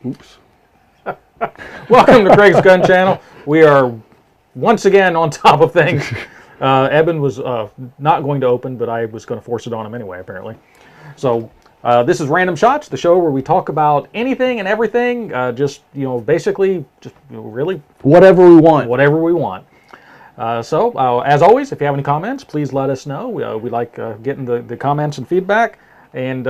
Oops. Welcome to Craig's Gun Channel. We are once again on top of things. Eben was not going to open, but I was going to force it on him anyway, apparently. So this is Random Shots, the show where we talk about anything and everything, basically, really whatever we want. Whatever we want. So, as always, if you have any comments, please let us know. We like getting the comments and feedback, and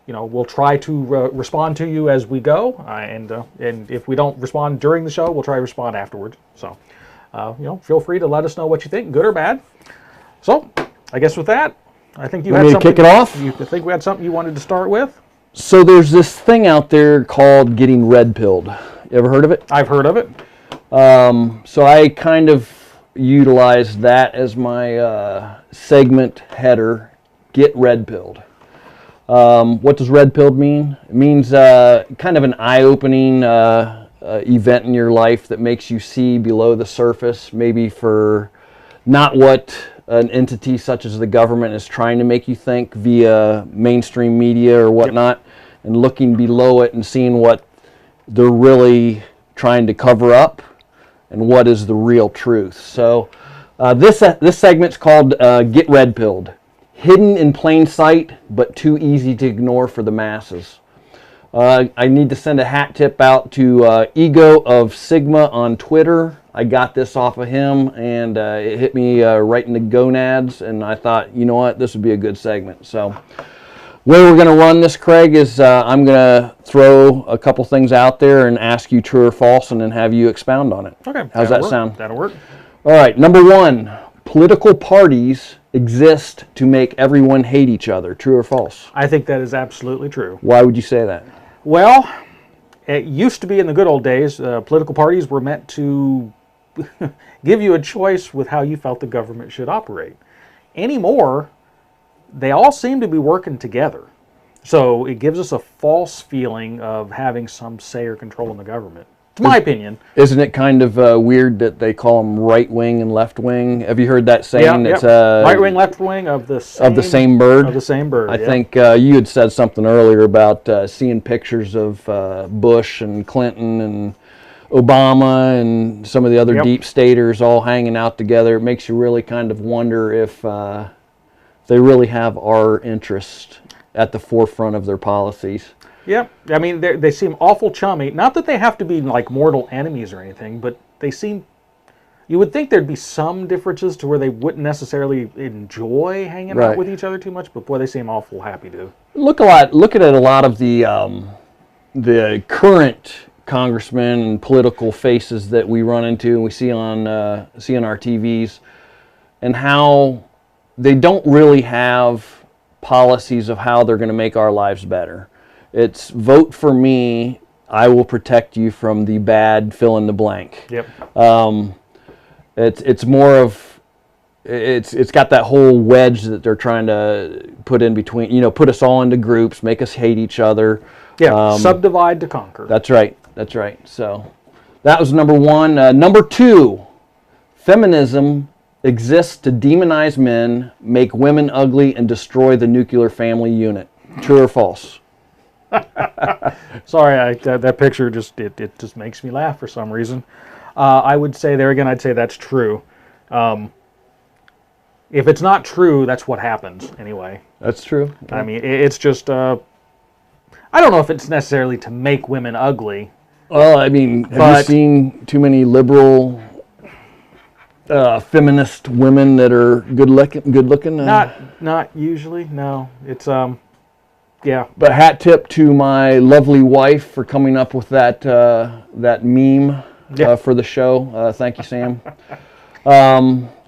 we'll try to respond to you as we go. And if we don't respond during the show, we'll try to respond afterwards. So, feel free to let us know what you think, good or bad. So, I guess with that, I think you had something. Kick it off? You think we had something you wanted to start with? So there's this thing out there called getting red-pilled. You ever heard of it? I've heard of it. So I kind of utilize that as my segment header, get red-pilled. What does red-pilled mean? It means kind of an eye-opening event in your life that makes you see below the surface, maybe for not what an entity such as the government is trying to make you think via mainstream media or whatnot, and looking below it and seeing what they're really trying to cover up and what is the real truth. So this segment's called Get Red Pilled. Hidden in plain sight, but too easy to ignore for the masses. I need to send a hat tip out to Ego of Sigma on Twitter. I got this off of him, and it hit me right in the gonads, and I thought, you know what, this would be a good segment. So way we're going to run this, Craig, is I'm going to throw a couple things out there and ask you true or false, and then have you expound on it. Okay. How's that sound? That'll work. All right, number one, political parties exist to make everyone hate each other. True or false? I think that is absolutely true. Why would you say that? Well, it used to be in the good old days, political parties were meant to give you a choice with how you felt the government should operate. Anymore, they all seem to be working together. So it gives us a false feeling of having some say or control in the government. It's my opinion. Isn't it kind of weird that they call them right wing and left wing? Have you heard that saying? Yeah, it's right wing, left wing of the same bird. Of the same bird. I think you had said something earlier about seeing pictures of Bush and Clinton and Obama and some of the other deep staters all hanging out together. It makes you really kind of wonder if they really have our interest at the forefront of their policies. Yep. I mean, they seem awful chummy. Not that they have to be like mortal enemies or anything, but they seem... You would think there'd be some differences to where they wouldn't necessarily enjoy hanging out with each other too much, but boy, they seem awful happy to. Look at a lot of the current congressmen and political faces that we run into and we see on our TVs, and how they don't really have policies of how they're going to make our lives better. It's vote for me, I will protect you from the bad fill in the blank. Yep. It's more of it's got that whole wedge that they're trying to put in between. Put us all into groups, make us hate each other. Yeah. Subdivide to conquer. That's right. That's right. So that was number one. Number two, feminism exists to demonize men, make women ugly, and destroy the nuclear family unit. True or false? Sorry, that picture just makes me laugh for some reason. I would say there again, I'd say that's true. If it's not true, that's what happens anyway. That's true. Yeah. I mean, it's just I don't know if it's necessarily to make women ugly. Well, I mean, have you seen too many liberal feminist women that are good looking? Not usually. No, it's yeah. But hat tip to my lovely wife for coming up with that meme for the show. Thank you, Sam.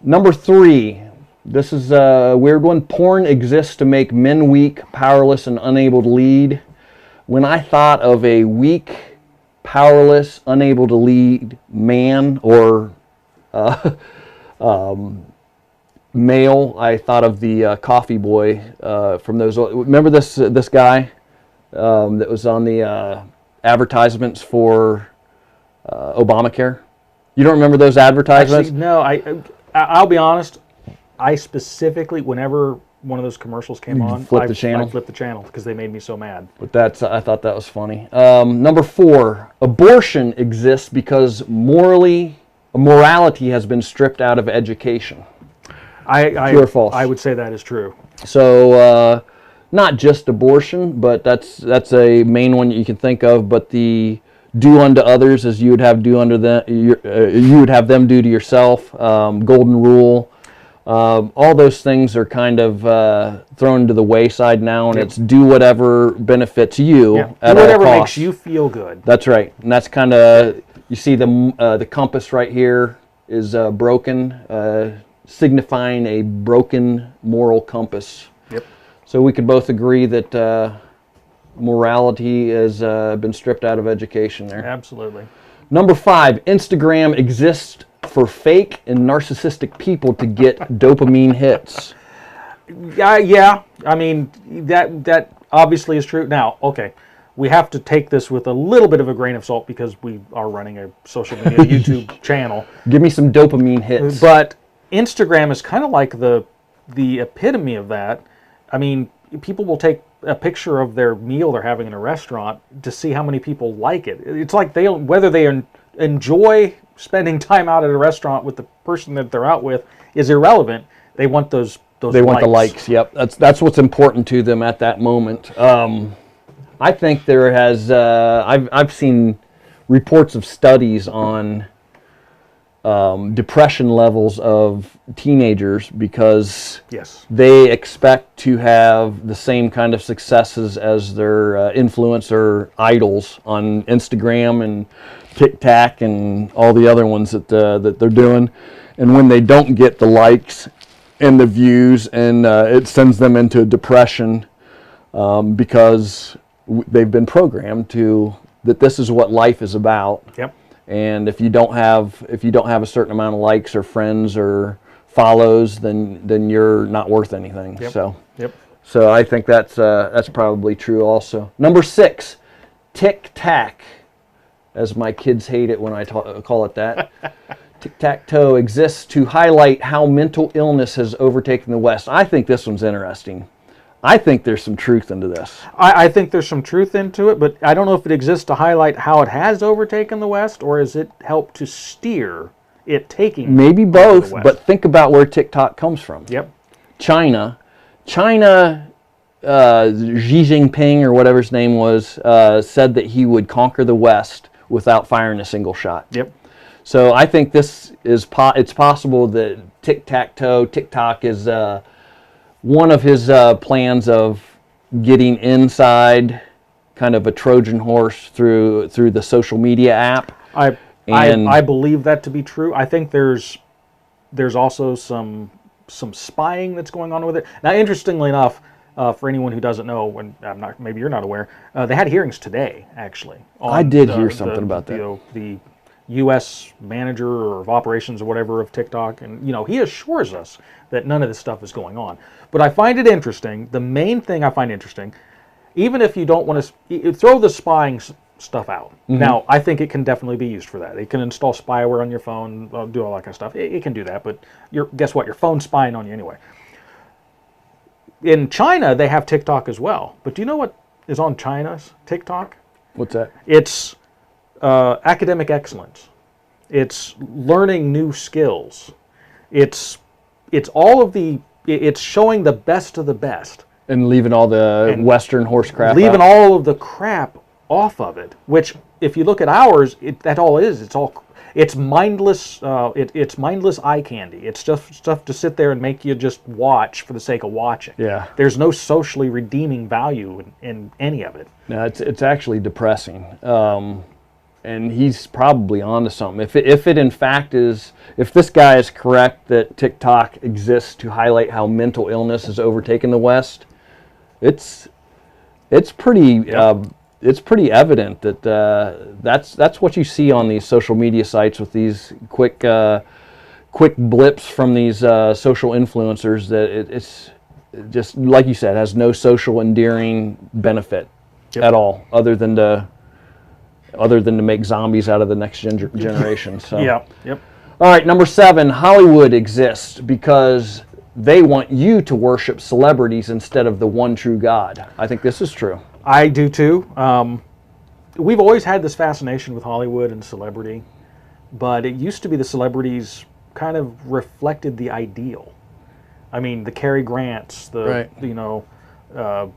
Number three. This is a weird one. Porn exists to make men weak, powerless, and unable to lead. When I thought of a weak, powerless, unable to lead man or male, I thought of the coffee boy from those. Remember this guy that was on the advertisements for Obamacare? You don't remember those advertisements? Actually, no. I'll be honest. I specifically, whenever one of those commercials came on, flip the channel? I flipped the channel because they made me so mad. But I thought that was funny. Number 4, abortion exists because morality has been stripped out of education. True or false? I would say that is true. So not just abortion, but that's a main one you can think of. But the do unto others as you would have do unto them, you would have them do to yourself. Golden rule. All those things are kind of thrown to the wayside now, and it's do whatever benefits you at do whatever all makes costs. you feel good. That's right, and that's kind of, you see the compass right here is broken, signifying a broken moral compass. Yep. So we could both agree that morality has been stripped out of education there. Absolutely. Number 5, Instagram exists for fake and narcissistic people to get dopamine hits. Yeah. I mean, that obviously is true. Now, okay, we have to take this with a little bit of a grain of salt because we are running a social media YouTube channel. Give me some dopamine hits. But Instagram is kind of like the epitome of that. I mean, people will take a picture of their meal they're having in a restaurant to see how many people like it. It's like whether they enjoy spending time out at a restaurant with the person that they're out with is irrelevant. They want those They want the likes. Yep, that's what's important to them at that moment. I think there has. I've seen reports of studies on depression levels of teenagers because they expect to have the same kind of successes as their influencer idols on Instagram and TikTok and all the other ones that they're doing, and when they don't get the likes and the views, and it sends them into depression because they've been programmed that this is what life is about. Yep. And if you don't have a certain amount of likes or friends or follows, then you're not worth anything. Yep. So I think that's probably true also. Number 6, tic-tac, as my kids hate it when I call it that. Tic-tac-toe exists to highlight how mental illness has overtaken the West. I think this one's interesting. I think there's some truth into this. I think there's some truth into it, but I don't know if it exists to highlight how it has overtaken the West, or has it helped to steer it taking maybe both, the West? But think about where TikTok comes from. Yep. China, Xi Jinping, or whatever his name was, said that he would conquer the West without firing a single shot. Yep. So I think this is it's possible that TikTok is one of his plans of getting inside, kind of a Trojan horse through the social media app. I believe that to be true. I think there's also some spying that's going on with it. Now, interestingly enough, for anyone who doesn't know, and maybe you're not aware, they had hearings today, actually. I did hear something about that. The U.S. manager of operations or whatever of TikTok, and he assures us that none of this stuff is going on. But I find it interesting. The main thing I find interesting, even if you don't want to throw the spying stuff out. Mm-hmm. Now, I think it can definitely be used for that. It can install spyware on your phone, do all that kind of stuff. It can do that, but guess what? Your phone's spying on you anyway. In China, they have TikTok as well. But do you know what is on China's TikTok? What's that? It's academic excellence. It's learning new skills. It's all of it's showing the best of the best. And leaving all the Western horse crap leaving out. all of the crap off of it, which if you look at ours, that all is. It's mindless. It's mindless eye candy. It's just stuff to sit there and make you just watch for the sake of watching. Yeah. There's no socially redeeming value in any of it. No, it's actually depressing. And he's probably onto something. If it in fact is, if this guy is correct that TikTok exists to highlight how mental illness has overtaken the West, it's pretty evident that that's what you see on these social media sites with these quick blips from these social influencers. That it's just like you said, has no social endearing benefit at all, other than to make zombies out of the next generation. So yeah, yep. All right, number 7, Hollywood exists because they want you to worship celebrities instead of the one true God. I think this is true. I do too. We've always had this fascination with Hollywood and celebrity, but it used to be the celebrities kind of reflected the ideal. I mean, the Cary Grants, Right. All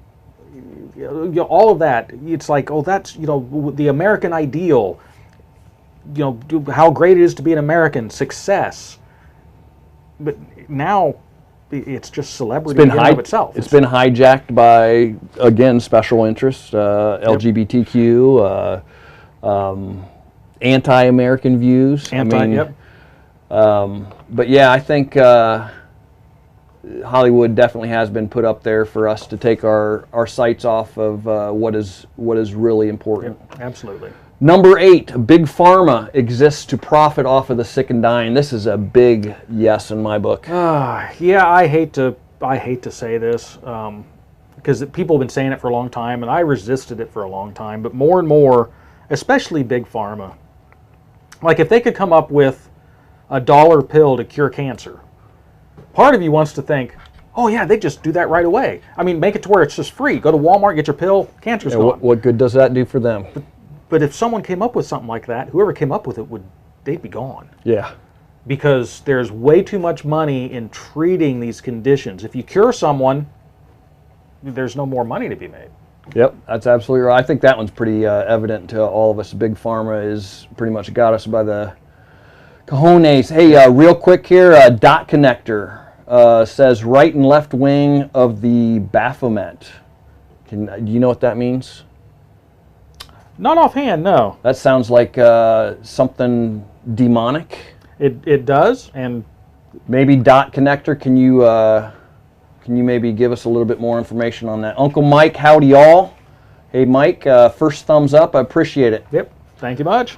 of that. It's like, oh, that's, the American ideal. How great it is to be an American, success. But now it's just celebrity in and of itself. It's been hijacked by, again, special interests, LGBTQ, anti-American views. But yeah, I think Hollywood definitely has been put up there for us to take our sights off of what is really important. Yep, absolutely. Number 8, Big Pharma exists to profit off of the sick and dying. This is a big yes in my book. Yeah, I hate to say this because people have been saying it for a long time, and I resisted it for a long time. But more and more, especially Big Pharma, like if they could come up with a $1 pill to cure cancer, part of you wants to think, oh yeah, they just do that right away. I mean, make it to where it's just free. Go to Walmart, get your pill, cancer's gone. What good does that do for them? But if someone came up with something like that, whoever came up with it they'd be gone. Yeah. Because there's way too much money in treating these conditions. If you cure someone, there's no more money to be made. Yep, that's absolutely right. I think that one's pretty evident to all of us. Big Pharma is pretty much got us by the cojones. Hey, real quick here, Dot Connector says right and left wing of the Baphomet. Do you know what that means? Not offhand, no. That sounds like something demonic. It does, and maybe Dot Connector. Can you maybe give us a little bit more information on that? Uncle Mike, howdy y'all. Hey Mike, first thumbs up. I appreciate it. Yep. Thank you much.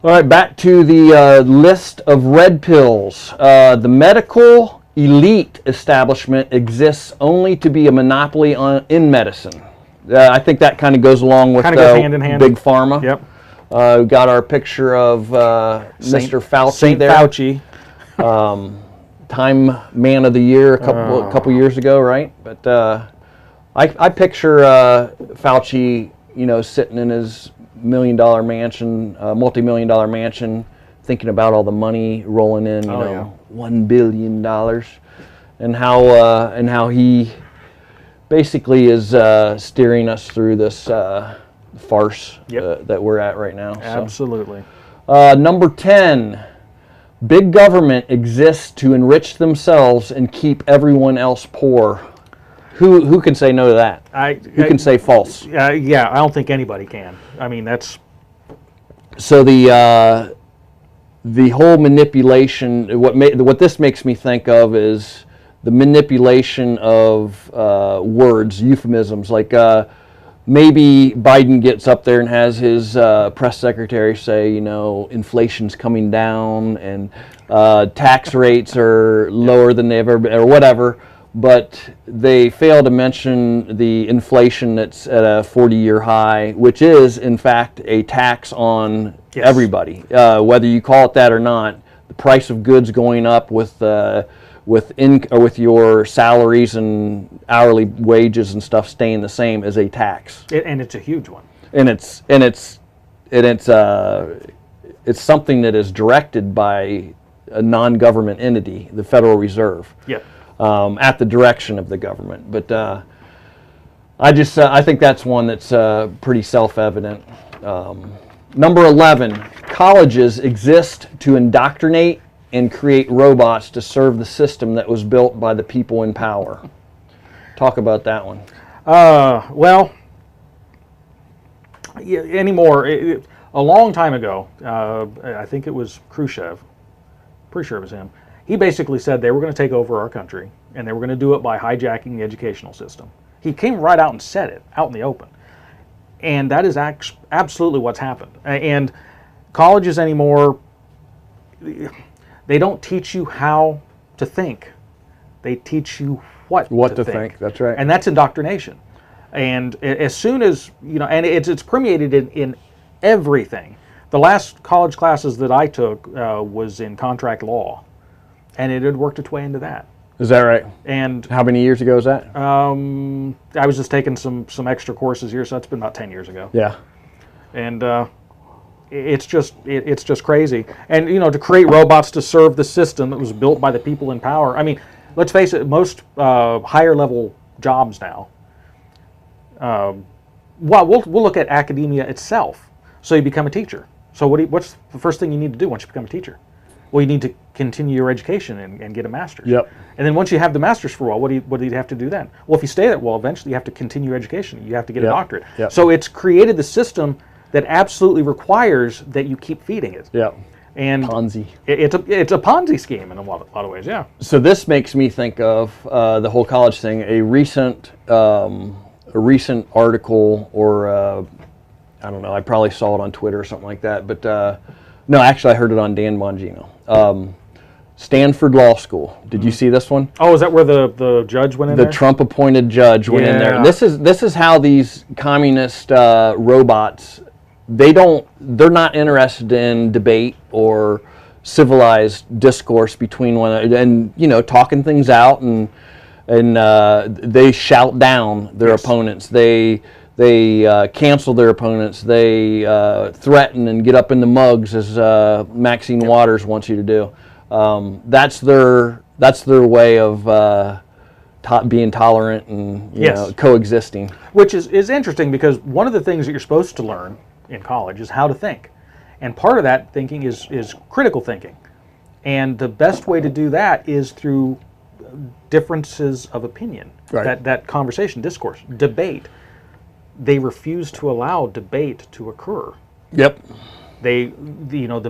All right, back to the list of red pills. The medical elite establishment exists only to be a monopoly in medicine. I think that kind of goes along with goes hand in hand. Big Pharma. Yep. We got our picture of Mr. Fauci Saint there. Fauci. Time Man of the Year a couple years ago, right? But I picture Fauci, sitting in his multi-million-dollar mansion, thinking about all the money rolling in, $1 billion, and how he basically is steering us through this farce that we're at right now. Absolutely. Number 10, big government exists to enrich themselves and keep everyone else poor. Who can say no to that? Who can say false? Yeah, I don't think anybody can. I mean, that's... So the whole manipulation, what this makes me think of is the manipulation of words, euphemisms, like maybe Biden gets up there and has his press secretary say, inflation's coming down and tax rates are lower than they ever been, or whatever, but they fail to mention the inflation that's at a 40-year high, which is, in fact, a tax on everybody, whether you call it that or not. The price of goods going up with your salaries and hourly wages and stuff staying the same is a tax, and it's a huge one. And it's something that is directed by a non-government entity, the Federal Reserve, at the direction of the government. But I think that's one that's pretty self-evident. Number 11, colleges exist to indoctrinate and create robots to serve the system that was built by the people in power. Talk about that one. Well, anymore. A long time ago, I think it was Khrushchev, pretty sure it was him, he basically said they were going to take over our country, and they were going to do it by hijacking the educational system. He came right out and said it, out in the open. And that is absolutely what's happened. And colleges anymore, they don't teach you how to think. They teach you what to think. That's right. And that's indoctrination. And as soon as, and it's permeated in everything. The last college classes that I took was in contract law. And it had worked its way into that. Is that right? And how many years ago is that? I was just taking some extra courses here, so that's been about 10 years ago. Yeah. And it's just crazy. And to create robots to serve the system that was built by the people in power. I mean, let's face it, most higher level jobs now. Well, we'll look at academia itself. So you become a teacher. So what's the first thing you need to do once you become a teacher? Well, you need to continue your education and get a master's. Yep. And then once you have the master's for a while, what do you have to do then? Well, if you stay there, well, eventually you have to continue your education. You have to get a doctorate. Yep. So it's created the system that absolutely requires that you keep feeding it. Yeah. And Ponzi. It's a Ponzi scheme in a lot of ways. Yeah. So this makes me think of the whole college thing. A recent article, or I don't know, I probably saw it on Twitter or something like that. But no, actually, I heard it on Dan Bongino. Stanford Law School. Did you see this one? Oh, is that where the judge went in there? The Trump-appointed judge went in there. And this is how these communist robots, they're not interested in debate or civilized discourse between one another, and talking things out, and they shout down their opponents. They cancel their opponents. They threaten and get up in the mugs, as Maxine Waters wants you to do. That's their way of being tolerant and coexisting. Which is interesting, because one of the things that you're supposed to learn in college is how to think, and part of that thinking is critical thinking, and the best way to do that is through differences of opinion. Right. That conversation, discourse, debate. They refuse to allow debate to occur. Yep. The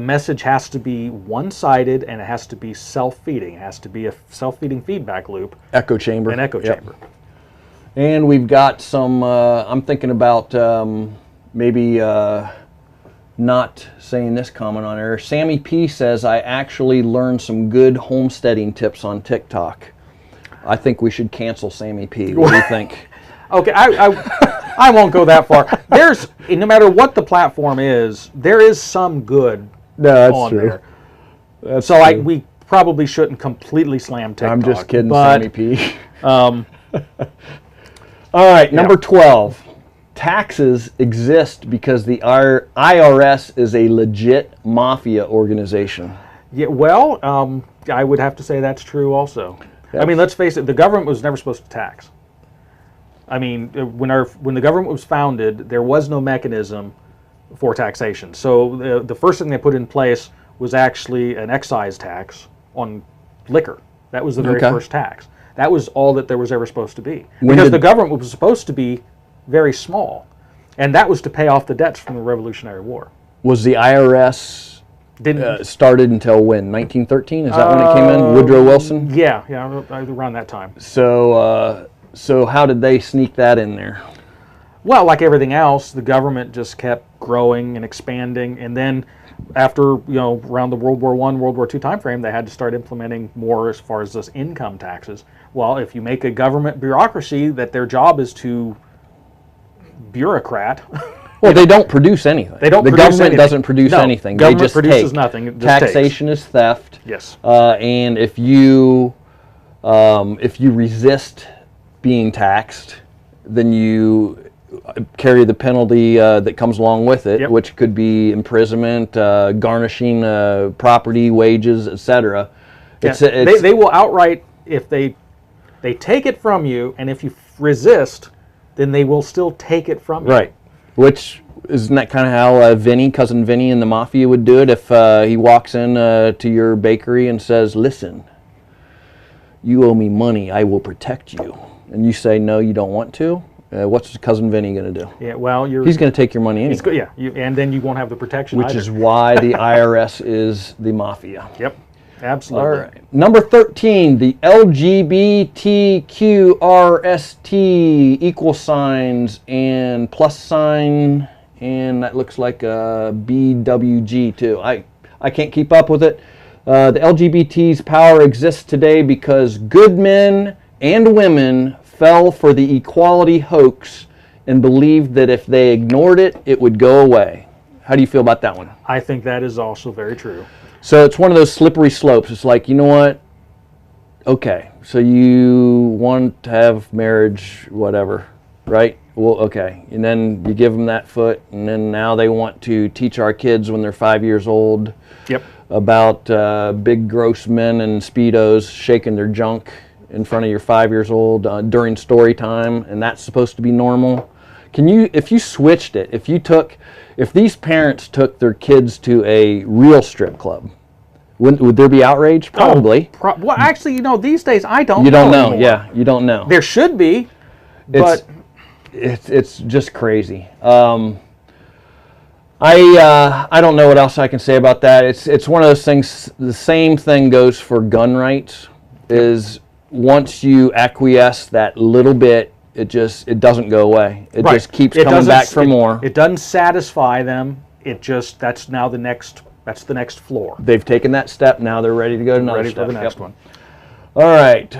message has to be one-sided, and it has to be self-feeding. It has to be a self-feeding feedback loop. Echo chamber. An echo chamber. And we've got some, I'm thinking about maybe not saying this comment on air. Sammy P says, I actually learned some good homesteading tips on TikTok. I think we should cancel Sammy P. What do you think? Okay, I won't go that far. There's, no matter what the platform is, there is some good on there. That's so true. we probably shouldn't completely slam TikTok. I'm just kidding, but, Sammy P. All right, number 12. Taxes exist because the IRS is a legit mafia organization. Yeah, well, I would have to say that's true also. Yes. I mean, let's face it, the government was never supposed to tax. I mean, when the government was founded, there was no mechanism for taxation. So the first thing they put in place was actually an excise tax on liquor. That was the very first tax. That was all that there was ever supposed to be. Because the government was supposed to be very small. And that was to pay off the debts from the Revolutionary War. Was the IRS started until when? 1913? Is that when it came in? Woodrow Wilson? Yeah, around that time. So how did they sneak that in there? Well, like everything else, the government just kept growing and expanding, and then after, around the World War I, World War II time frame, they had to start implementing more as far as those income taxes. Well, if you make a government bureaucracy that their job is to bureaucrat. Well, they don't produce anything. The government doesn't produce anything. Government they just produces nothing. It just taxation is theft. Yes. And if you resist being taxed, then you carry the penalty that comes along with it, which could be imprisonment, garnishing property, wages, etc. They will outright, if they take it from you, and if you resist, then they will still take it from you. Right. Which, isn't that kind of how cousin Vinny in the Mafia would do it if he walks in to your bakery and says, listen, you owe me money, I will protect you. And you say, no, you don't want to? What's cousin Vinny going to do? Yeah, well, he's going to take your money anyway. And then you won't have the protection Which either. is why the IRS is the Mafia. Yep, absolutely. All right. Number 13, the LGBTQRST equal signs and plus sign, and that looks like a BWG too. I can't keep up with it. The LGBT's power exists today because good men and women fell for the equality hoax and believed that if they ignored it, it would go away. How do you feel about that one? I think that is also very true. So it's one of those slippery slopes. It's like, you know what? Okay, so you want to have marriage, whatever, right? Well, okay, and then you give them that foot, and then now they want to teach our kids when they're 5 years old Yep. about big gross men in Speedos shaking their junk in front of your 5 years old during story time, and that's supposed to be normal. Can you, if you switched it, if these parents took their kids to a real strip club, would there be outrage? Probably. Well, actually, these days I don't. You don't know. Anymore. Yeah, you don't know. There should be, but it's just crazy. I don't know what else I can say about that. It's one of those things. The same thing goes for gun rights. Is once you acquiesce that little bit, it doesn't go away. It just keeps coming back for more. It doesn't satisfy them. That's the next floor. They've taken that step. Now they're ready to go to another Ready step. for the next one. All right.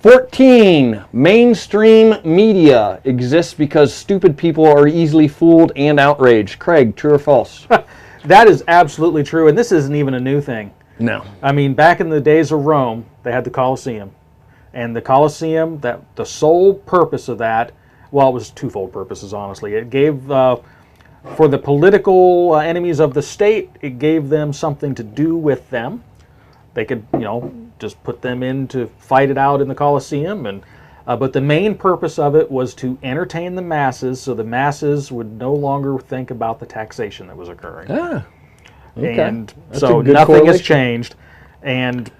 14. Mainstream media exists because stupid people are easily fooled and outraged. Craig, true or false? That is absolutely true, and this isn't even a new thing. No. I mean, back in the days of Rome, they had the Colosseum. And the Colosseum, the sole purpose of that, well, it was twofold purposes, honestly. It gave, for the political enemies of the state, it gave them something to do with them. They could, just put them in to fight it out in the Colosseum. But the main purpose of it was to entertain the masses, so the masses would no longer think about the taxation that was occurring. Ah, okay. And That's so a good nothing has correlation. changed. And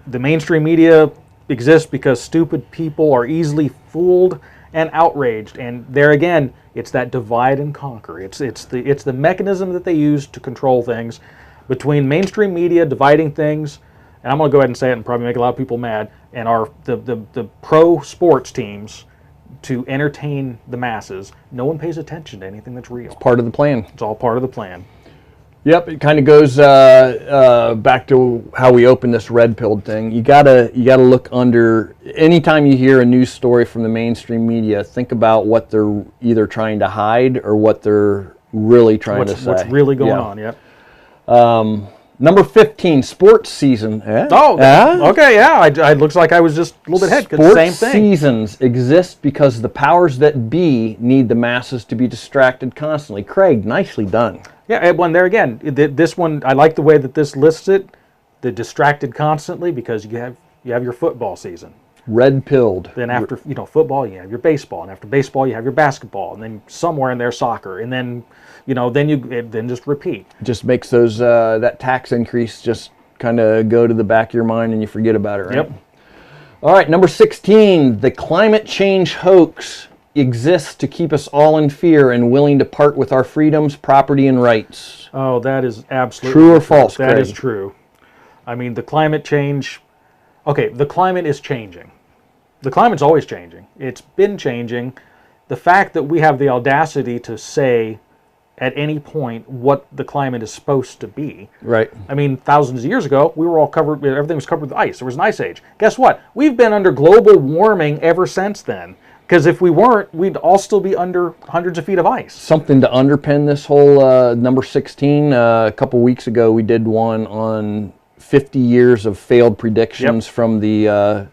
the mainstream media exists because stupid people are easily fooled and outraged. And there again, it's that divide and conquer. It's the mechanism that they use to control things between mainstream media dividing things. And I'm going to go ahead and say it and probably make a lot of people mad. And the pro sports teams to entertain the masses. No one pays attention to anything that's real. Part of the plan. It's all part of the plan. Yep, it kind of goes back to how we opened this red-pilled thing. You gotta look under. Anytime you hear a news story from the mainstream media, think about what they're either trying to hide or what they're really trying to say. What's really going on? Yep. Number 15, sports season. Yeah. Oh, okay, yeah. It looks like I was just a little bit ahead. 'Cause Sports same thing. seasons exist because the powers that be need the masses to be distracted constantly. Craig, nicely done. Yeah, one there again. This one, I like the way that this lists it. The distracted constantly because you have your football season. Red-pilled. Then after football, you have your baseball, and after baseball, you have your basketball, and then somewhere in there soccer, and then then just repeat. Just makes those that tax increase just kind of go to the back of your mind and you forget about it, right? Yep. All right, number 16, the climate change hoax exists to keep us all in fear and willing to part with our freedoms, property, and rights. Oh, that is absolutely True or false, That Craig? is true. I mean, the climate change. Okay, the climate is changing. The climate's always changing. It's been changing. The fact that we have the audacity to say at any point what the climate is supposed to be. Right. I mean, thousands of years ago, we were all covered, everything was covered with ice. There was an ice age. Guess what? We've been under global warming ever since then. Because if we weren't, we'd all still be under hundreds of feet of ice. Something to underpin this whole number 16. A couple weeks ago, we did one on 50 years of failed predictions from the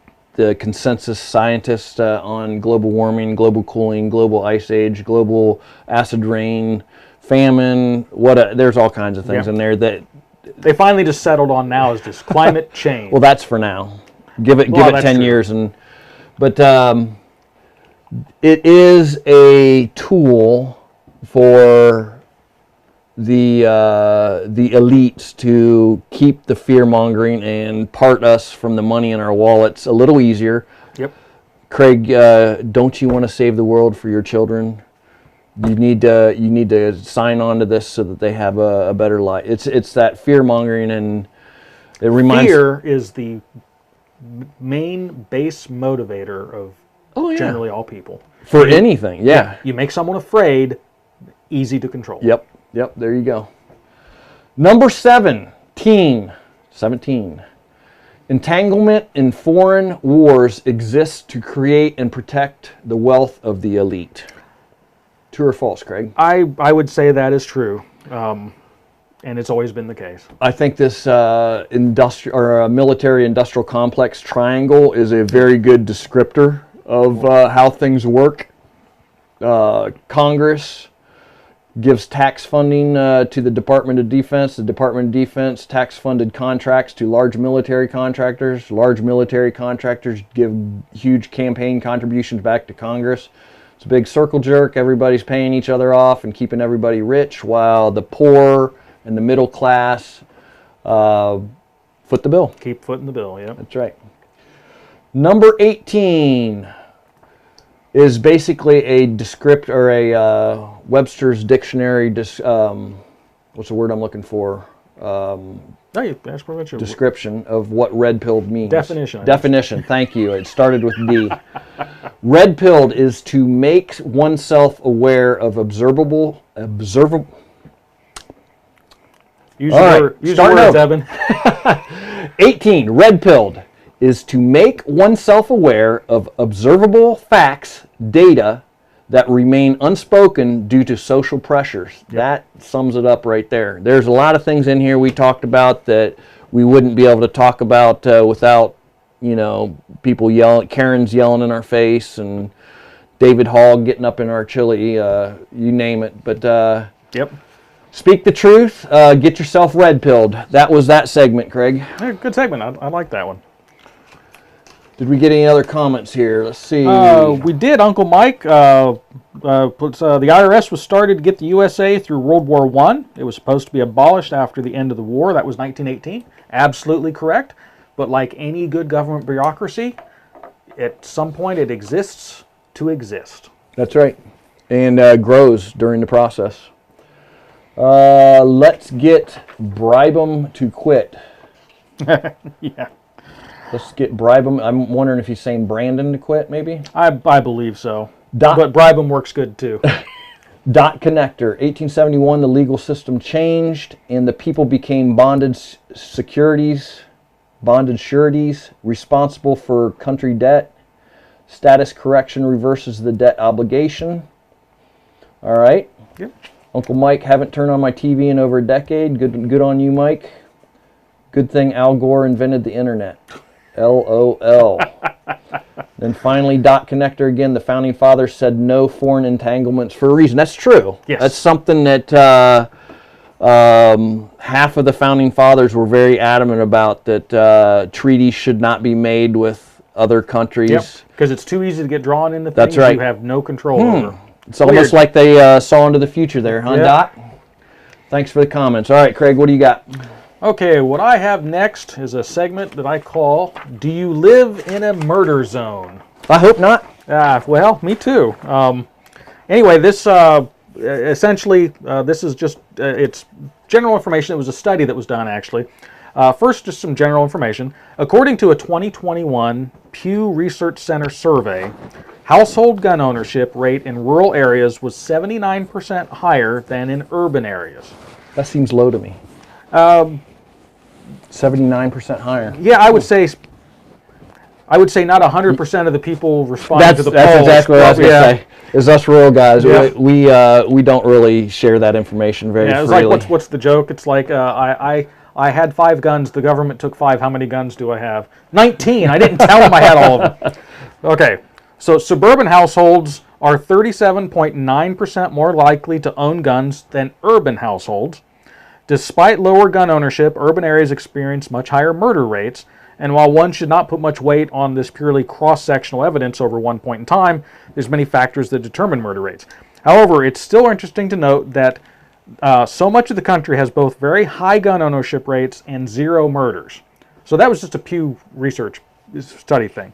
consensus scientists on global warming, global cooling, global ice age, global acid rain, famine. There's all kinds of things in there that they finally just settled on now is just climate change. Well, that's for now. Give it 10 true. years, but it is a tool for the elites to keep the fear mongering and part us from the money in our wallets a little easier. Yep. Craig, don't you want to save the world for your children? You need to sign on to this so that they have a better life. It's that fear mongering, and it reminds. Fear is the main base motivator of generally all people. For anything, yeah. You make someone afraid, easy to control. Yep, there you go. Number 17. Entanglement in foreign wars exists to create and protect the wealth of the elite. True or false, Craig? I would say that is true. And it's always been the case. I think this military-industrial complex triangle is a very good descriptor of how things work. Congress gives tax funding to the Department of Defense. The Department of Defense tax-funded contracts to large military contractors. Large military contractors give huge campaign contributions back to Congress. It's a big circle jerk. Everybody's paying each other off and keeping everybody rich, while the poor and the middle class foot the bill. Keep footing the bill, yeah. That's right. Number 18 is basically a descript or a Webster's dictionary. What's the word I'm looking for? That's pretty much it. Description of what red-pilled means. Definition. Definition. Thank you. It started with D. Red-pilled is to make oneself aware of observable. Use your words, Evan. 18. Red-pilled is to make oneself aware of observable facts, data that remain unspoken due to social pressures. Yep. That sums it up right there. There's a lot of things in here we talked about that we wouldn't be able to talk about without, people yelling, Karen's yelling in our face, and David Hogg getting up in our chili, you name it. But yep. Speak the truth, get yourself red-pilled. That was that segment, Craig. Yeah, good segment. I like that one. Did we get any other comments here? Let's see. We did. Uncle Mike, the IRS was started to get the USA through World War I. It was supposed to be abolished after the end of the war. That was 1918. Absolutely correct. But like any good government bureaucracy, at some point it exists to exist. That's right. And grows during the process. Let's get bribe 'em to quit. Yeah. Let's get bribe 'em. I'm wondering if he's saying Brandon to quit, maybe? I believe so. But bribe 'em works good, too. Dot connector. 1871, the legal system changed, and the people became bonded sureties responsible for country debt. Status correction reverses the debt obligation. All right. Yep. Uncle Mike, haven't turned on my TV in over a decade. Good on you, Mike. Good thing Al Gore invented the internet. LOL. Then finally, dot connector again. The founding fathers said no foreign entanglements for a reason. That's true. Yes. That's something that half of the founding fathers were very adamant about, that treaties should not be made with other countries. Yep. Because it's too easy to get drawn into That's things right. you have no control over. It's almost like they saw into the future there, huh, Yep. Doc? Thanks for the comments. All right, Craig, what do you got? Okay, what I have next is a segment that I call, Do You Live in a Murder Zone? I hope not. Well, me too. Anyway, this essentially, this is just, it's general information. It was a study that was done, actually. First, just some general information. According to a 2021 Pew Research Center survey, household gun ownership rate in rural areas was 79% higher than in urban areas. That seems low to me. 79% higher. Yeah, I would say not 100% of the people responding to the polls. That's exactly what I was going to say. Is us rural guys, we don't really share that information very freely. It's like, what's the joke? It's like, I had 5 guns, the government took 5, how many guns do I have? 19! I didn't tell them I had all of them. Okay, so suburban households are 37.9% more likely to own guns than urban households. Despite lower gun ownership, urban areas experience much higher murder rates, and while one should not put much weight on this purely cross-sectional evidence over one point in time, there's many factors that determine murder rates. However, it's still interesting to note that so much of the country has both very high gun ownership rates and 0 murders. So that was just a Pew Research study thing.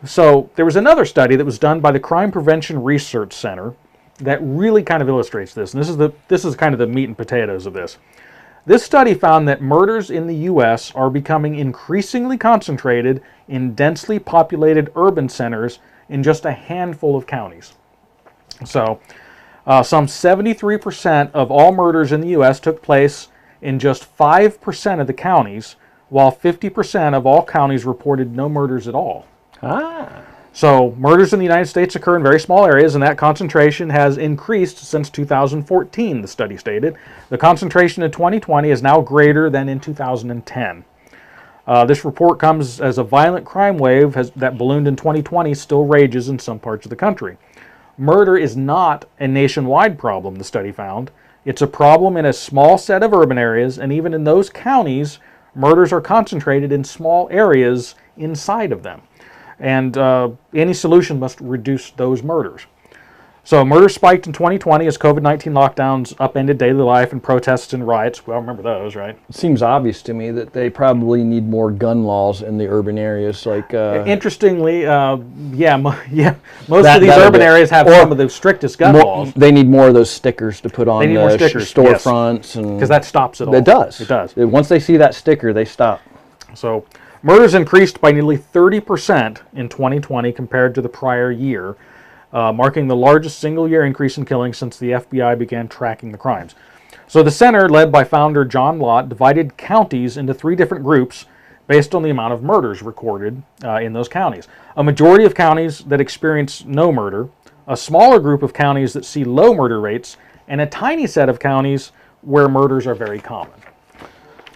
So there was another study that was done by the Crime Prevention Research Center that really kind of illustrates this, and this is kind of the meat and potatoes of this. This study found that murders in the U.S. are becoming increasingly concentrated in densely populated urban centers in just a handful of counties. So, some 73% of all murders in the U.S. took place in just 5% of the counties, while 50% of all counties reported no murders at all. So murders in the United States occur in very small areas, and that concentration has increased since 2014, the study stated. The concentration in 2020 is now greater than in 2010. This report comes as a violent crime wave that ballooned in 2020 still rages in some parts of the country. Murder is not a nationwide problem, the study found. It's a problem in a small set of urban areas, and even in those counties, murders are concentrated in small areas inside of them. And any solution must reduce those murders. So murders spiked in 2020 as COVID-19 lockdowns upended daily life and protests and riots. We all remember those, right? It seems obvious to me that they probably need more gun laws in the urban areas. Like, interestingly, most of these urban areas have some of the strictest gun laws. They need more of those stickers to put on They need more stickers, storefronts, and because that stops it all. It does. It does. Once they see that sticker, they stop. So murders increased by nearly 30% in 2020 compared to the prior year, marking the largest single-year increase in killings since the FBI began tracking the crimes. So the center, led by founder John Lott, divided counties into 3 different groups based on the amount of murders recorded in those counties. A majority of counties that experience no murder, a smaller group of counties that see low murder rates, and a tiny set of counties where murders are very common.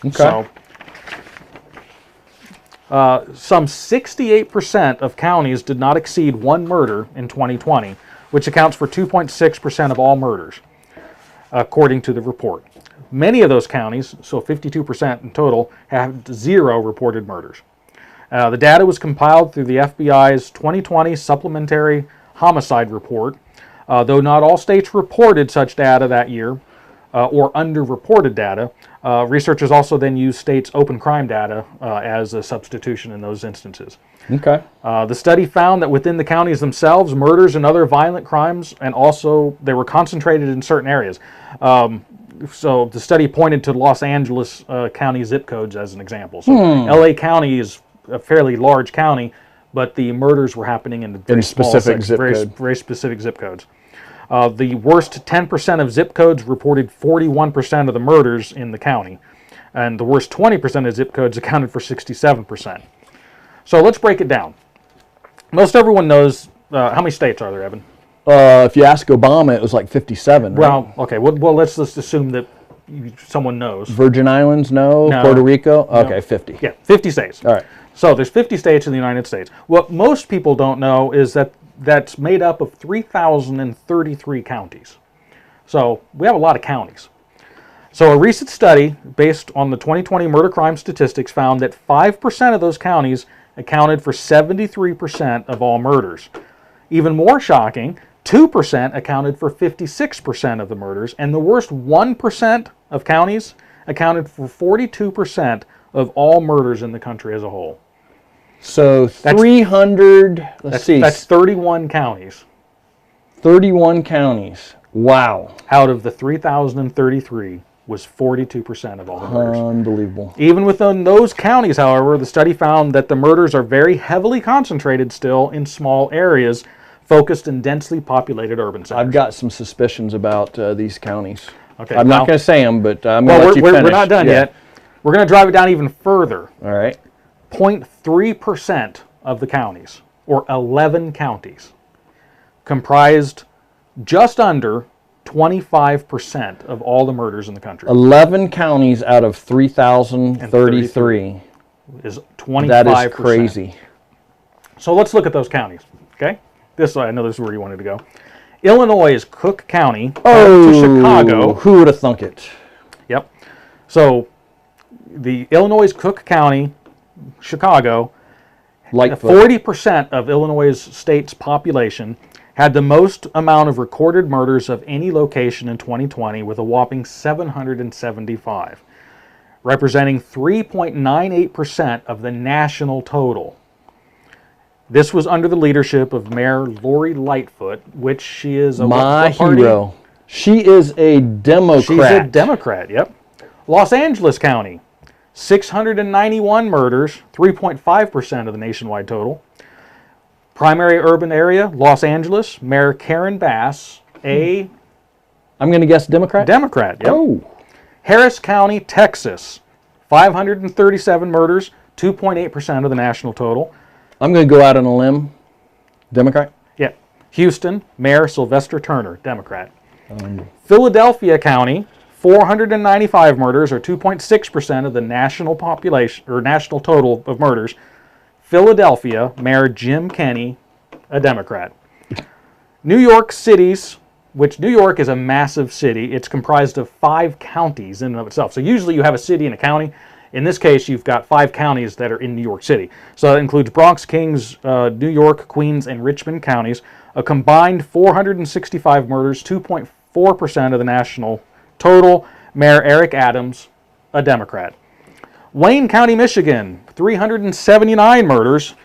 Okay. So, some 68% of counties did not exceed 1 murder in 2020, which accounts for 2.6% of all murders, according to the report. Many of those counties, so 52% in total, have 0 reported murders. The data was compiled through the FBI's 2020 Supplementary Homicide Report. Though not all states reported such data that year, or underreported data, researchers also then used states' open crime data as a substitution in those instances. Okay. The study found that within the counties themselves, murders and other violent crimes, and also they were concentrated in certain areas. So the study pointed to Los Angeles County zip codes as an example. So LA County is a fairly large county, but the murders were happening in very specific zip codes. The worst 10% of zip codes reported 41% of the murders in the county, and the worst 20% of zip codes accounted for 67%. So let's break it down. Most everyone knows, how many states are there, Evan? If you ask Obama, it was like 57, right? Well, okay, well let's just assume that someone knows. Virgin Islands, no. Puerto Rico, okay, no. 50. Yeah, 50 states. All right. So there's 50 states in the United States. What most people don't know is that that's made up of 3,033 counties. So we have a lot of counties. So a recent study based on the 2020 murder crime statistics found that 5% of those counties accounted for 73% of all murders. Even more shocking, 2% accounted for 56% of the murders, and the worst 1% of counties accounted for 42% of all murders in the country as a whole. So 300, that's 31 counties. 31 counties. Wow. Out of the 3,033 was 42% of all the murders. Unbelievable. Even within those counties, however, the study found that the murders are very heavily concentrated still in small areas, focused in densely populated urban centers. I've got some suspicions about these counties. Okay, I'm not going to say them, but I'm going to let you finish. We're not done yet. We're going to drive it down even further. All right. 0.3% of the counties, or 11 counties, comprised just under 25% of all the murders in the country. 11 counties out of 3,033 is 25%. That is crazy. So let's look at those counties, okay? I know this is where you wanted to go. Illinois' Cook County to Chicago. Who would have thunk it? Yep. So the Illinois' Cook County, Chicago, 40% of Illinois' state's population had the most amount of recorded murders of any location in 2020 with a whopping 775, representing 3.98% of the national total. This was under the leadership of Mayor Lori Lightfoot, which she is my hero. She is a Democrat. She's a Democrat, yep. Los Angeles County, 691 murders, 3.5% of the nationwide total. Primary urban area, Los Angeles, Mayor Karen Bass, I'm going to guess Democrat? Democrat, yep. Oh. Harris County, Texas, 537 murders, 2.8% of the national total. I'm going to go out on a limb. Democrat? Yeah. Houston, Mayor Sylvester Turner, Democrat. Philadelphia County, 495 murders, or 2.6% of the national population, or national total of murders. Philadelphia, Mayor Jim Kenney, a Democrat. New York cities, which New York is a massive city. It's comprised of 5 counties in and of itself. So usually you have a city and a county. In this case, you've got 5 counties that are in New York City. So that includes Bronx, Kings, New York, Queens, and Richmond counties. A combined 465 murders, 2.4% of the national total. Mayor Eric Adams, a Democrat. Wayne County, Michigan, 379 murders,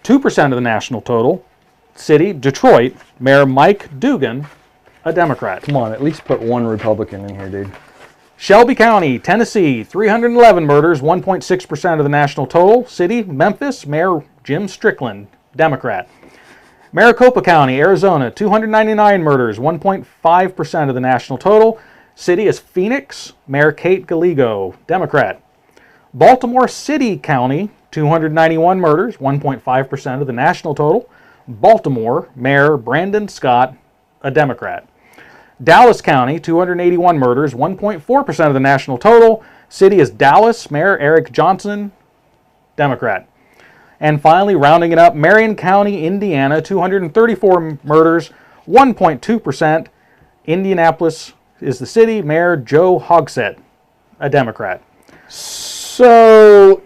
2% of the national total. City, Detroit, Mayor Mike Dugan, a Democrat. Come on, at least put one Republican in here, dude. Shelby County, Tennessee, 311 murders, 1.6% of the national total. City, Memphis, Mayor Jim Strickland, Democrat. Maricopa County, Arizona, 299 murders, 1.5% of the national total. City is Phoenix, Mayor Kate Gallego, Democrat. Baltimore City County, 291 murders, 1.5% of the national total. Baltimore, Mayor Brandon Scott, a Democrat. Dallas County, 281 murders, 1.4% of the national total. City is Dallas, Mayor Eric Johnson, Democrat. And finally, rounding it up, Marion County, Indiana, 234 murders, 1.2%. Indianapolis is the city, Mayor Joe Hogsett, a Democrat. So,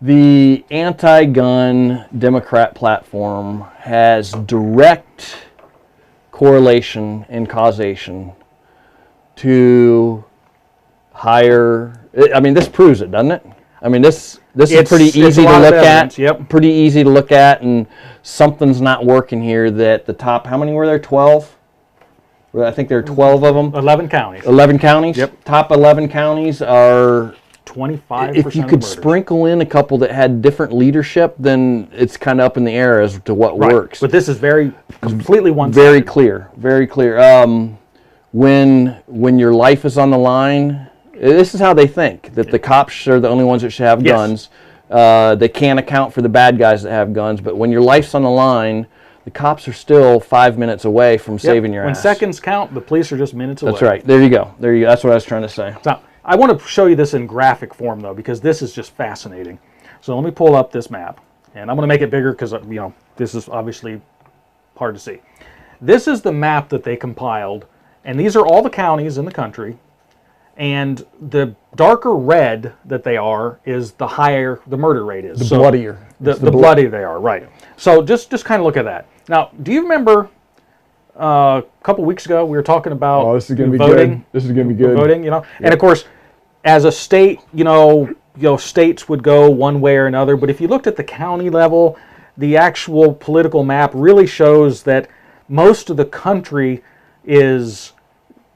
the anti-gun Democrat platform has direct correlation and causation to higher. I mean, this proves it, doesn't it? I mean, this is pretty easy to look at. Yep. Pretty easy to look at, and something's not working here. That the top, how many were there? 12. I think there are 12 of them. 11 counties. 11 counties. Yep. Top 11 counties are 25%. If you could sprinkle in a couple that had different leadership, then it's kind of up in the air as to what works. But this is completely one-sided. Very clear, very clear. When your life is on the line, this is how they think, that the cops are the only ones that should have guns. They can't account for the bad guys that have guns, but when your life's on the line, the cops are still 5 minutes away from saving your ass. When seconds count, the police are just minutes away. That's right. There you go. There you go. That's what I was trying to say. So, I want to show you this in graphic form, though, because this is just fascinating. So let me pull up this map, and I'm going to make it bigger because this is obviously hard to see. This is the map that they compiled, and these are all the counties in the country. And the darker red that they are is the higher the murder rate is. The bloodier. The bloodier they are, right. So just kind of look at that. Now, do you remember a couple weeks ago we were talking about this is going to be voting? Good. This is going to be good. Voting, And of course, as a state, states would go one way or another. But if you looked at the county level, the actual political map really shows that most of the country is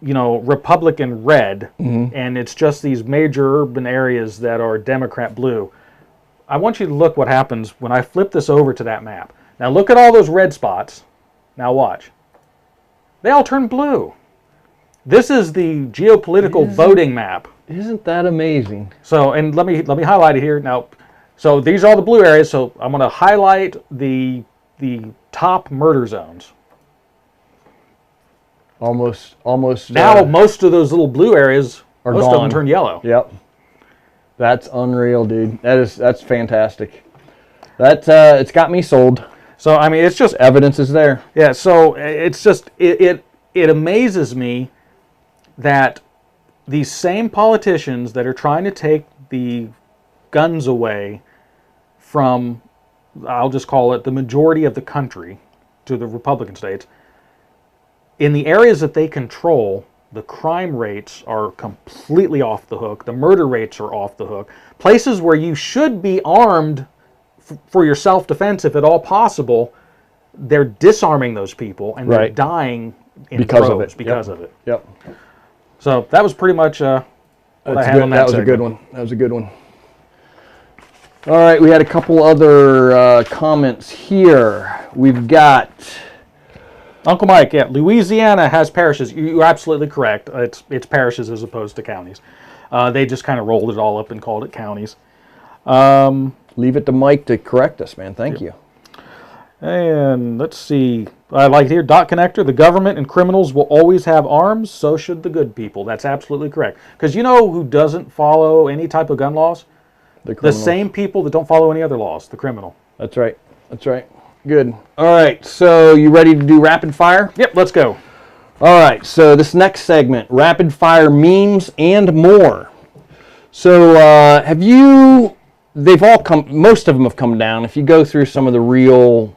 Republican red, and it's just these major urban areas that are Democrat blue. I want you to look what happens when I flip this over to that map. Now look at all those red spots. Now watch. They all turn blue. This is the geopolitical voting map. Isn't that amazing? So, and let me highlight it here. Now, so these are all the blue areas, so I'm going to highlight the top murder zones. Almost. Now most of those little blue areas are most gone. of them turn yellow. Yep. That's unreal, dude. That's fantastic. It's got me sold. So I mean, it's just evidence is there. Yeah. So it's just it amazes me that these same politicians that are trying to take the guns away from, I'll just call it the majority of the country, to the Republican states, in the areas that they control, the crime rates are completely off the hook. The murder rates are off the hook. Places where you should be armed for your self-defense, if at all possible, they're disarming those people and they're dying in because droves of it. Because of it. Yep. So that was pretty much what I had on that. That was a good one. That was a good one. All right, we had a couple other comments here. We've got Uncle Mike. Yeah, Louisiana has parishes. You're absolutely correct. It's parishes as opposed to counties. They just kind of rolled it all up and called it counties. leave it to Mike to correct us, man. Thank you. And let's see. I like here, dot connector. The government and criminals will always have arms. So should the good people. That's absolutely correct. Because you know who doesn't follow any type of gun laws? The same people that don't follow any other laws. The criminal. That's right. That's right. Good. All right. So you ready to do rapid fire? Yep. Let's go. All right. So this next segment, rapid fire memes and more. So have you? They've all come. Most of them have come down. If you go through some of the real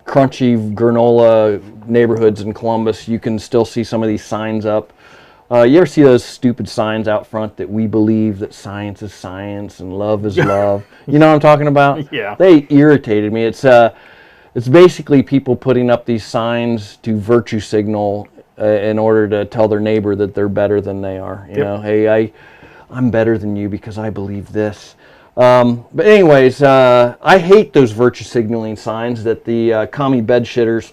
crunchy granola neighborhoods in Columbus, you can still see some of these signs up. You ever see those stupid signs out front that we believe that science is science and love is love? You know what I'm talking about? Yeah. They irritated me. It's basically people putting up these signs to virtue signal in order to tell their neighbor that they're better than they are. You know, hey, I'm better than you because I believe this. But anyways, I hate those virtue signaling signs that the commie bed shitters,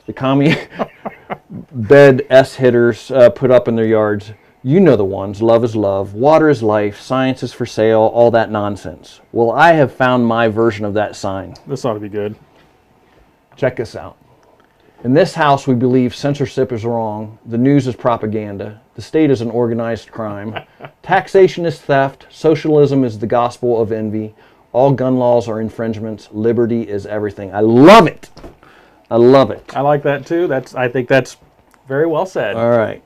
the commie bed hitters put up in their yards. You know the ones, love is love, water is life, science is for sale, all that nonsense. Well, I have found my version of that sign. This ought to be good. Check this out. In this house, we believe censorship is wrong, the news is propaganda, the state is an organized crime, taxation is theft, socialism is the gospel of envy, all gun laws are infringements, liberty is everything. I love it. I love it. I like that too. I think that's very well said. All right.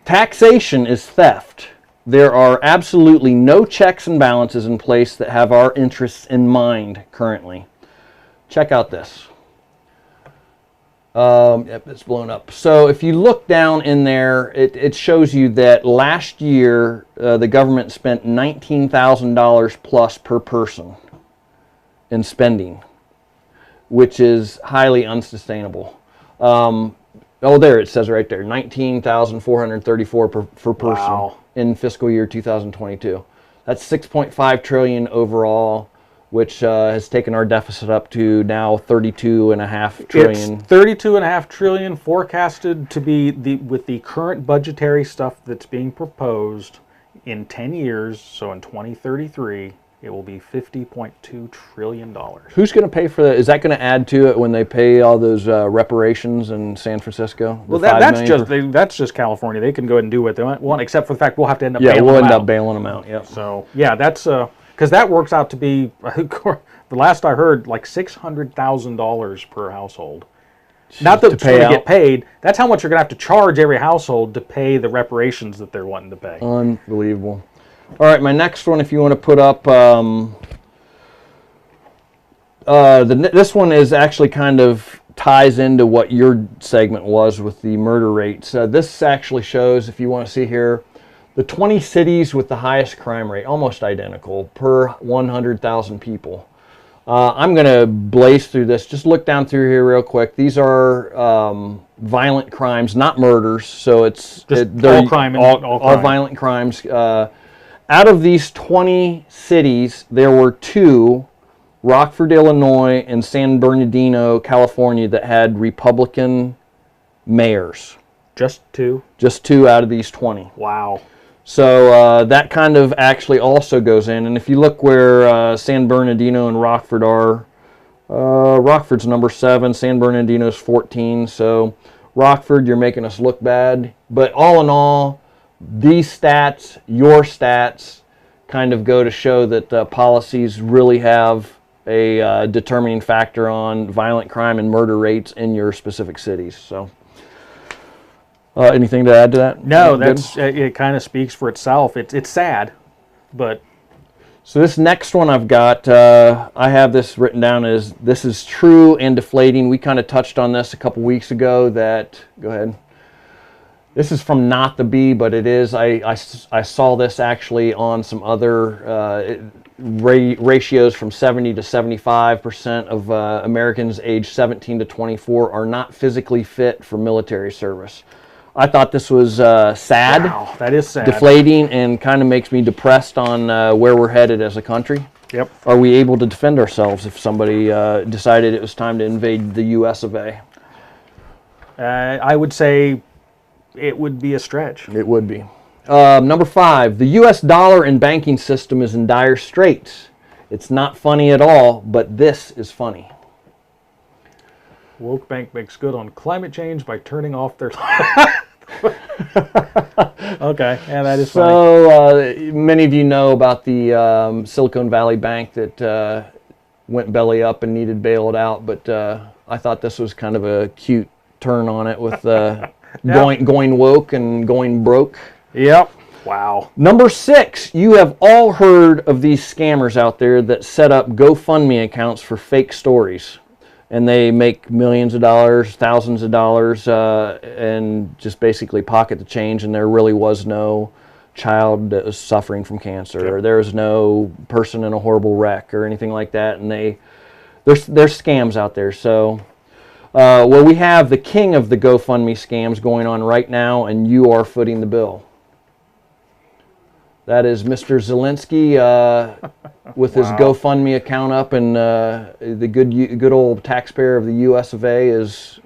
Taxation is theft. There are absolutely no checks and balances in place that have our interests in mind currently. Check out this. Yep, it's blown up. So if you look down in there, it shows you that last year the government spent $19,000 plus per person in spending, which is highly unsustainable. There it says right there, $19,434 per person in fiscal year 2022. That's $6.5 trillion overall, which has taken our deficit up to now $32.5 trillion. It's $32.5 trillion forecasted to be with the current budgetary stuff that's being proposed in 10 years. So in 2033. It will be $50.2 trillion. Who's going to pay for that? Is that going to add to it when they pay all those reparations in San Francisco? Well, that's just California. They can go ahead and do what they want, except for the fact we'll have to end up bailing them out. Yeah, we'll end up bailing them out. Yeah. So yeah, that's because that works out to be the last I heard like $600,000 per household. Not that it's going to get paid. That's how much you're going to have to charge every household to pay the reparations that they're wanting to pay. Unbelievable. All right, my next one, if you want to put up, this one is actually kind of ties into what your segment was with the murder rates. This actually shows, if you want to see here, the 20 cities with the highest crime rate, almost identical, per 100,000 people. I'm going to blaze through this. Just look down through here real quick. These are violent crimes, not murders. So it's all crime. All violent crimes. Out of these 20 cities, there were 2, Rockford, Illinois, and San Bernardino, California, that had Republican mayors. Just 2? Just 2 out of these 20. Wow. So that kind of actually also goes in. And if you look where San Bernardino and Rockford are, Rockford's number 7, San Bernardino's 14. So Rockford, you're making us look bad. But all in all, these stats, your stats, kind of go to show that policies really have a determining factor on violent crime and murder rates in your specific cities. So, anything to add to that? No, it kind of speaks for itself. It's sad, but... So this next one I've got, I have this written down as, this is true and deflating. We kind of touched on this a couple weeks ago that, go ahead. This is from Not the Bee, but it is. I saw this actually on some other ratios from 70 to 75% of Americans aged 17 to 24 are not physically fit for military service. I thought this was sad. Wow, that is sad. Deflating, and kind of makes me depressed on where we're headed as a country. Yep. Are we able to defend ourselves if somebody decided it was time to invade the U.S. of A? I would say it would be a stretch. It would be. Number 5, the U.S. dollar and banking system is in dire straits. It's not funny at all, but this is funny. Woke bank makes good on climate change by turning off their... Okay, yeah, that is funny. So, many of you know about the Silicon Valley Bank that went belly up and needed bailed out, but I thought this was kind of a cute turn on it with going woke and going broke. Yep. Wow. Number 6, you have all heard of these scammers out there that set up GoFundMe accounts for fake stories. And they make millions of dollars, thousands of dollars, and just basically pocket the change. And there really was no child that was suffering from cancer, or there was no person in a horrible wreck, or anything like that. And there's scams out there. So, well, we have the king of the GoFundMe scams going on right now, and you are footing the bill. That is Mr. Zelensky with his GoFundMe account up, and the good old taxpayer of the U.S. of A. is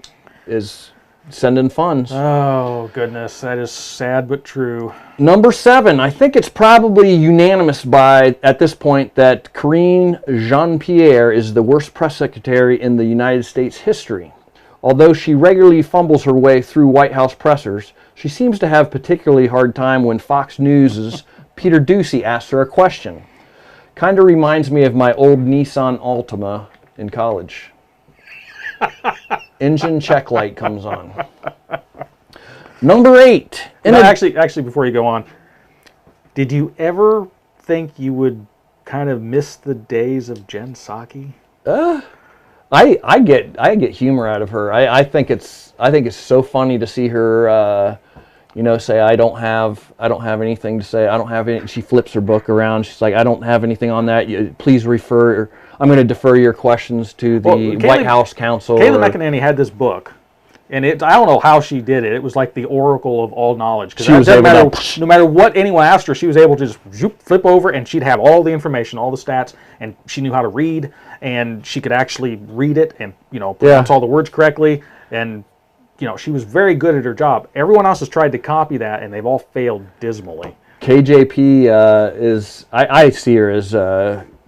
sending funds. Oh, goodness. That is sad but true. Number 7, I think it's probably unanimous at this point that Karine Jean-Pierre is the worst press secretary in the United States history. Although she regularly fumbles her way through White House pressers, she seems to have particularly hard time when Fox News' Peter Doocy asks her a question. Kind of reminds me of my old Nissan Altima in college. Engine check light comes on. Number 8. Actually, before you go on, did you ever think you would kind of miss the days of Jen Psaki? I get humor out of her. I think it's so funny to see her. Say I don't have anything to say. I don't have any. She flips her book around. She's like, I don't have anything on that. Please refer. I'm going to defer your questions to the White House counsel. Kayla McEnany had this book, and I don't know how she did it. It was like the oracle of all knowledge. Because no matter what anyone asked her, she was able to just flip over, and she'd have all the information, all the stats, and she knew how to read, and she could actually read it and pronounce all the words correctly, and she was very good at her job. Everyone else has tried to copy that, and they've all failed dismally. KJP I see her as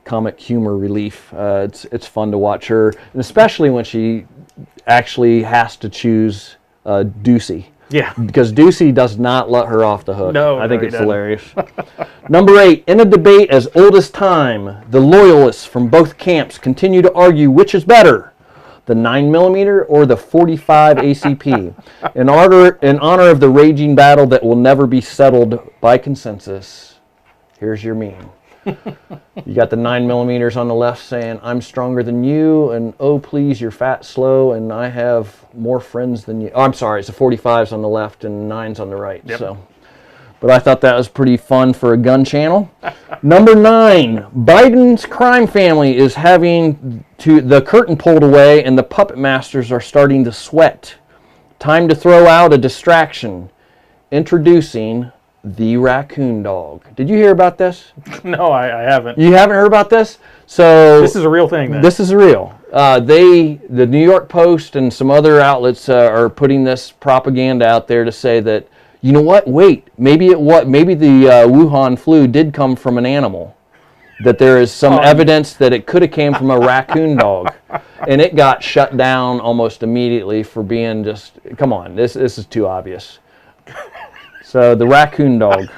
comic humor relief. It's fun to watch her, and especially when she actually has to choose Doocy. Yeah. Because Doocy does not let her off the hook. No, I think it's hilarious. Number 8, in a debate as old as time, the loyalists from both camps continue to argue which is better, the 9mm or the .45 ACP, in honor of the raging battle that will never be settled by consensus. Here's your meme. You got the 9mm on the left saying, I'm stronger than you, and oh please, you're fat, slow, and I have more friends than you. Oh, I'm sorry, it's the 45s on the left and 9s on the right. Yep. So, but I thought that was pretty fun for a gun channel. Number 9, Biden's crime family is having the curtain pulled away, and the puppet masters are starting to sweat. Time to throw out a distraction. Introducing the raccoon dog. Did you hear about this? No, I haven't. You haven't heard about this? So this is a real thing, then. This is real. The New York Post and some other outlets are putting this propaganda out there to say that, you know what? Wait, maybe the Wuhan flu did come from an animal. That there is some evidence that it could have came from a raccoon dog, and it got shut down almost immediately for being just. Come on, this is too obvious. So the raccoon dog.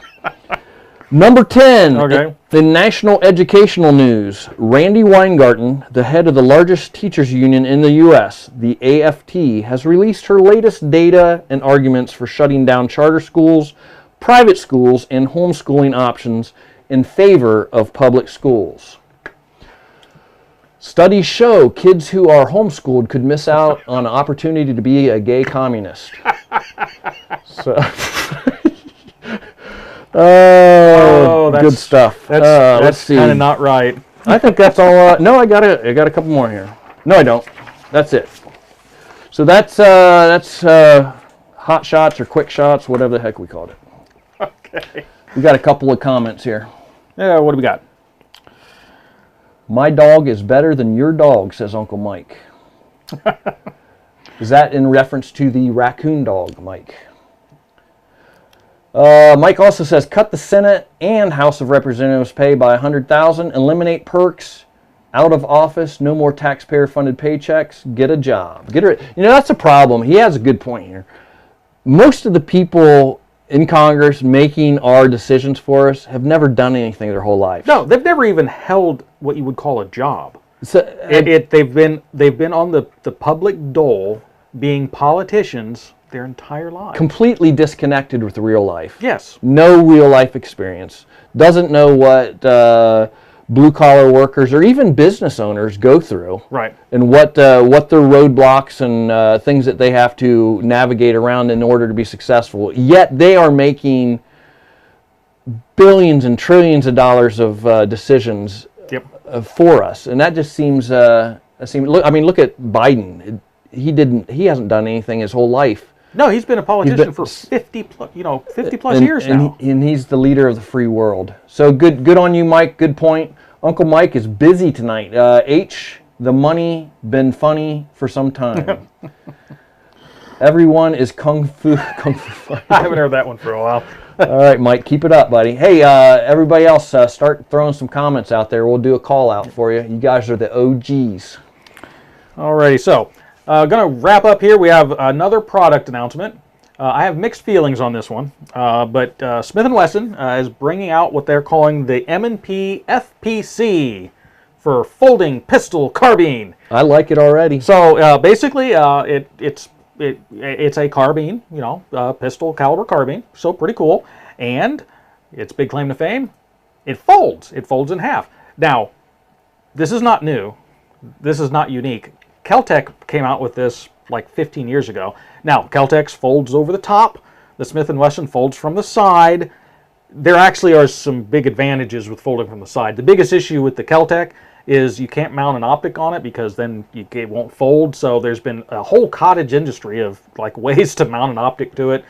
Number 10, okay. The national educational news. Randy Weingarten, the head of the largest teachers union in the U.S., the AFT, has released her latest data and arguments for shutting down charter schools, private schools, and homeschooling options in favor of public schools. Studies show kids who are homeschooled could miss out on an opportunity to be a gay communist. So... that's good stuff. Let's see. Kind of not right. I think that's all. No, I got a couple more here. No, I don't. That's it. So that's hot shots or quick shots, whatever the heck we called it. Okay. We got a couple of comments here. Yeah, what do we got? My dog is better than your dog, says Uncle Mike. Is that in reference to the raccoon dog, Mike? Mike also says, cut the Senate and House of Representatives pay by $100,000, eliminate perks, out of office, no more taxpayer-funded paychecks, get a job. That's a problem. He has a good point here. Most of the people in Congress making our decisions for us have never done anything their whole life. No, they've never even held what you would call a job. So, they've been on the public dole, being politicians their entire lives. Completely disconnected with real life. Yes. No real life experience. Doesn't know what blue collar workers or even business owners go through. Right. And what their roadblocks and things that they have to navigate around in order to be successful. Yet they are making billions and trillions of dollars of decisions. Yep. For us, and that just seems. Look at Biden. He hasn't done anything his whole life. No, he's been a politician for 50 plus years now. And he's the leader of the free world. So good on you, Mike. Good point. Uncle Mike is busy tonight. The money been funny for some time. Everyone is kung fu fighting. I haven't heard that one for a while. All right, Mike, keep it up, buddy. Hey, everybody else, start throwing some comments out there. We'll do a call out for you. You guys are the OGs. Alrighty, so going to wrap up here. We have another product announcement. I have mixed feelings on this one, but Smith & Wesson is bringing out what they're calling the M&P FPC for folding pistol carbine. I like it already. So basically, it's a carbine, pistol caliber carbine, so pretty cool. And its big claim to fame, it folds. It folds in half. Now, this is not new. This is not unique. Kel-Tec came out with this like 15 years ago. Now, Kel-Tec folds over the top. The Smith & Wesson folds from the side. There actually are some big advantages with folding from the side. The biggest issue with the Kel-Tec is you can't mount an optic on it because then it won't fold. So there's been a whole cottage industry of like ways to mount an optic to it.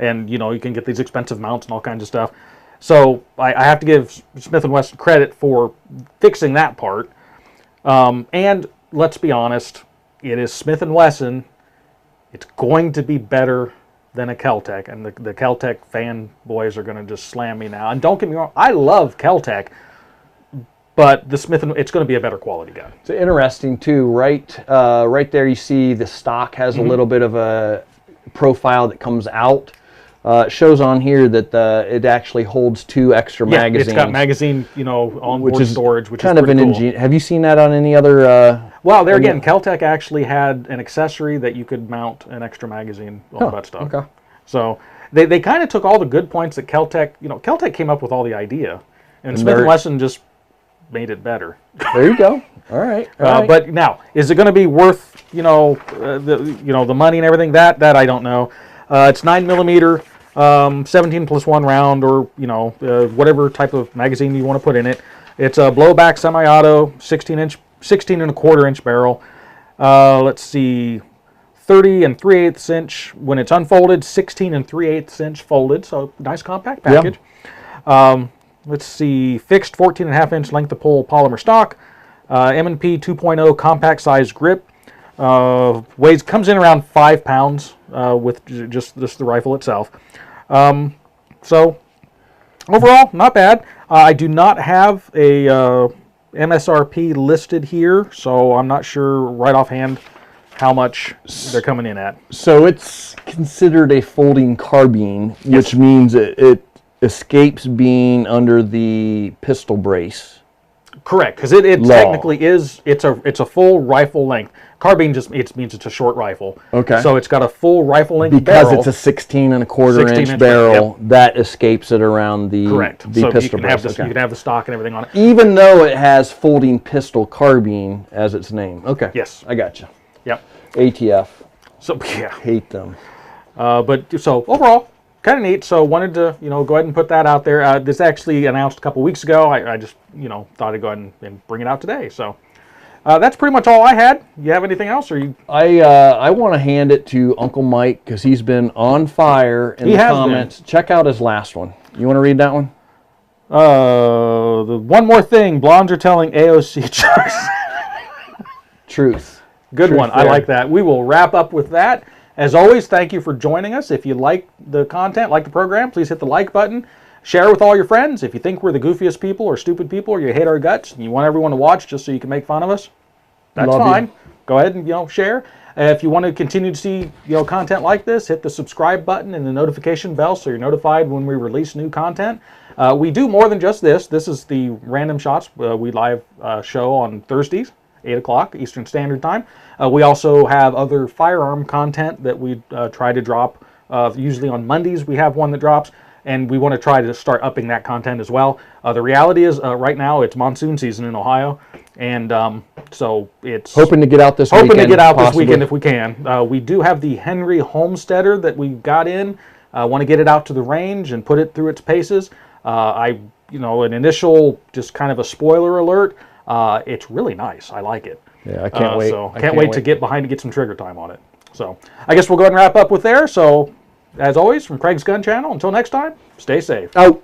And you can get these expensive mounts and all kinds of stuff. So I have to give Smith & Wesson credit for fixing that part. And let's be honest, it is Smith & Wesson. It's going to be better than a Kel-Tec. And the Kel-Tec fanboys are going to just slam me now. And don't get me wrong, I love Kel-Tec. But the it's going to be a better quality gun. It's interesting too, right there you see the stock has a little bit of a profile that comes out. It shows on here that it actually holds 2 extra magazines. It's got magazine, onboard storage, which kind is of an cool. Have you seen that on any other? Well, there again, Kel-Tec actually had an accessory that you could mount an extra magazine on that stuff. Okay. So they kind of took all the good points that Kel-Tec, Kel-Tec came up with all the idea, and Smith & Wesson just made it better. There you go. All right. But now, is it going to be worth the money and everything? That I don't know. It's 9mm, 17 plus 1 round, or whatever type of magazine you want to put in it. It's a blowback semi-auto, 16 and a quarter inch barrel. Let's see, 30 and 3/8 inch when it's unfolded, 16 and 3/8 inch folded. So nice compact package. Yep. Let's see, fixed 14.5 inch length of pull polymer stock, M&P 2.0 compact size grip, comes in around 5 pounds with just the rifle itself. So overall, not bad. I do not have a MSRP listed here, so I'm not sure right offhand how much they're coming in at. So it's considered a folding carbine, which means it escapes being under the pistol brace. Correct, because it technically is. It's a full rifle length. Carbine just means it's a short rifle. Okay. So it's got a full rifle length barrel. barrel. Because it's a 16 and a quarter inch barrel, that escapes it around the correct. The so pistol you can brace. You can have the stock and everything on it. Even though it has folding pistol carbine as its name. Okay. Yes. I gotcha. Yep. ATF. So yeah. Hate them. But so overall, kind of neat. So wanted to go ahead and put that out there. This actually announced a couple weeks ago. I just thought I'd go ahead and bring it out today. So that's pretty much all I had. You have anything else, or you? I want to hand it to Uncle Mike because he's been on fire in the comments. Check out his last one. You want to read that one? The one more thing. Blondes are telling AOC jokes. Truth. Good one. There. I like that. We will wrap up with that. As always, thank you for joining us. If you like the content, like the program, please hit the like button. Share with all your friends. If you think we're the goofiest people or stupid people, or you hate our guts, and you want everyone to watch just so you can make fun of us, that's Love fine. you. Go ahead and share. If you want to continue to see content like this, hit the subscribe button and the notification bell so you're notified when we release new content. We do more than just this. This is the Random Shots we live show on Thursdays, 8 o'clock Eastern Standard Time. We also have other firearm content that we try to drop. Usually on Mondays we have one that drops. And we want to try to start upping that content as well. The reality is, right now it's monsoon season in Ohio, and so it's Hoping to get out this weekend. Hoping to get out this possibly. weekend if we can. We do have the Henry Homesteader that we got in. Want to get it out to the range and put it through its paces. An initial, just kind of a spoiler alert. It's really nice. I like it. Yeah, I can't wait. So I can't wait to get behind to get some trigger time on it. So I guess we'll go ahead and wrap up with there. So. As always, from Craig's Gun Channel, until next time, stay safe. Out.